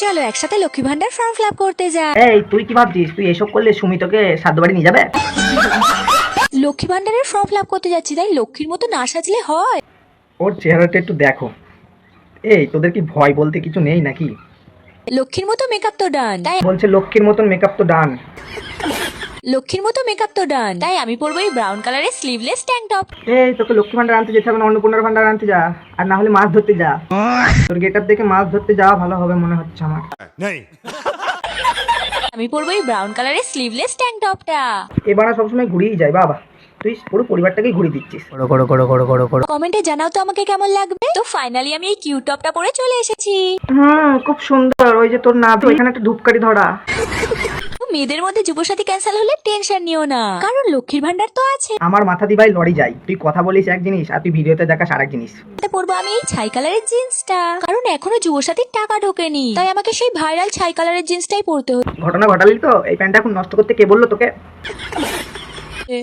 চলো একসাথে Lakshmi Bhandar form fill up করতে যাই। এই তুই কি ভাবছিস তুই এসব করলে সুমি তোকে সাধ্য বাড়ি নিয়ে যাবে? লক্ষ্মী ভান্ডারের ফর্ম ফিল আপ করতে যাচ্ছি, তাই লক্ষ্মীর মতো না সাজলে হয়? ওর চেহারাটা একটু দেখো। এই তোদের কি ভয় বলতে কিছু নেই নাকি? লক্ষ্মীর মতো মেকআপ তো ডান, তাই বলছে লক্ষ্মীর মতন মেকআপ তো ডান। লক্ষ্মীর মতো মেকআপ তো ডান, তাই আমি পরবো এই ব্রাউন কালারের স্লিভলেস ট্যাঙ্ক টপ। এই তোকে লক্ষ্মী ভান্ডার আনতে যেতে হবে না, অন্নপূর্ণার ভান্ডার আনতে যা, আর না হলে মাছ ধরতে যা। তোর গেটআপ দেখে মাছ ধরতে যাওয়া ভালো হবে মনে হচ্ছে আমার। আমি পরবো এই ব্রাউন কালারের স্লিভলেস ট্যাঙ্ক টপটা। এবার সবসময় ঘুরিয়েই যায় বাবা, তুই পুরো পরিবারটাকেই ঘুরিয়ে দিচ্ছিস। করো করো করো করো করো করো। কমেন্টে জানাও তো আমাকে কেমন লাগবে। তো ফাইনালি আমি এই কিউট টপটা পরে চলে এসেছি। খুব সুন্দর। ওই যে তোর না তো এখানে একটা ধূপকাঠি ধরা। মেয়েদের মধ্যে যুবসাথী ক্যান্সেল হলে টেনশন নিও না, কারণ লক্ষ্মীর ভান্ডার তো আছে। আমার মাথা দি ভাই লড়ি যায়, তুই কথা বলিস এক জিনিস আর তুই ভিডিওতে দেখাস আরেক জিনিস। পরবো আমি এই ছাই কালারের জিন্সটা, কারণ এখনো যুবসাথীর টাকা ঢোকেনি, তাই আমাকে সেই ভাইরাল ছাই কালারের জিন্সটাই পরতে হবে। ঘটনা ঘটালি তো, এই প্যান্টটা এখন নষ্ট করতে কে বললো তোকে?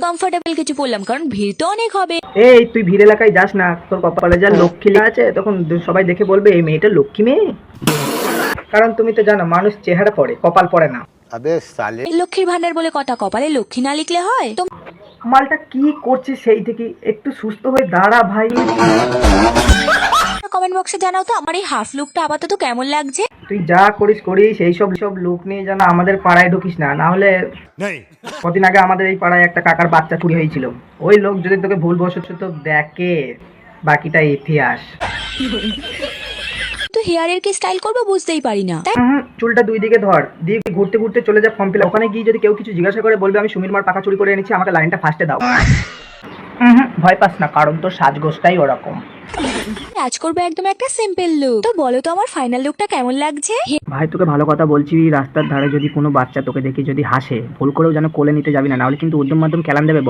কমফোর্টেবল কিছু পরলাম, কারণ ভিড় তো অনেক হবে। এই তুই ভিড় এলাকায় যাস না, তোর কপালে যা লক্ষ্মী লেখা আছে তখন সবাই দেখে বলবে এই মেয়েটা লক্ষ্মী মেয়ে। কারণ তুমি তো জানো মানুষ চেহারা পড়ে, কপাল পড়ে না। লক্ষ্মীর ভান্ডার বলে কথা, কপালে লক্ষ্মী না লিখলে হয়? তো মালটা কি করছিস সেই থেকে, একটু সুস্থ হয়ে দাঁড়া ভাই। কমেন্ট বক্সে জানাও তো আমার এই হাফ লুকটা আপাতত কেমন লাগছে। তুই যা করিস করিস, এই সব লুক নিয়ে যেন আমাদের পাড়ায় ঢুকিস না, না হলে কদিন আগে আমাদের এই পাড়ায় একটা কাকার বাচ্চা চুরি হয়েছিল। ওই লোক যদি তোকে ভুল বসত তো দেখে, বাকিটা ইতিহাস। তো হেয়ারের কি স্টাইল করবো বুঝতেই পারি না, তাই চুলটা দুই দিকে ধর, দিয়ে ঘুরতে ঘুরতে চলে যা ফর্ম ফিল আপ। ওখানে গিয়ে যদি কেউ কিছু জিজ্ঞাসা করে বলবে আমি সুমির মার পাকা চুরি করে এনেছি, আমাকে লাইনটা ফার্স্টে দাও। ভয় পাস না, কারণ তোর সাজগোজটাই ওরকম। আজ করবো একদম একটা সিম্পল লুক। তো বলো তো আমার ফাইনাল লুকটা কেমন লাগছে? ভাই তোকে ভালো কথা বলছি, রাস্তার ধারে যদি কোনো বাচ্চা তোকে দেখে যদি হাসে, ভুল করেও যেন কোলে নিতে যাবি না, নাহলে কিন্তু উদ্যম মাধ্যম কেলান দেবে।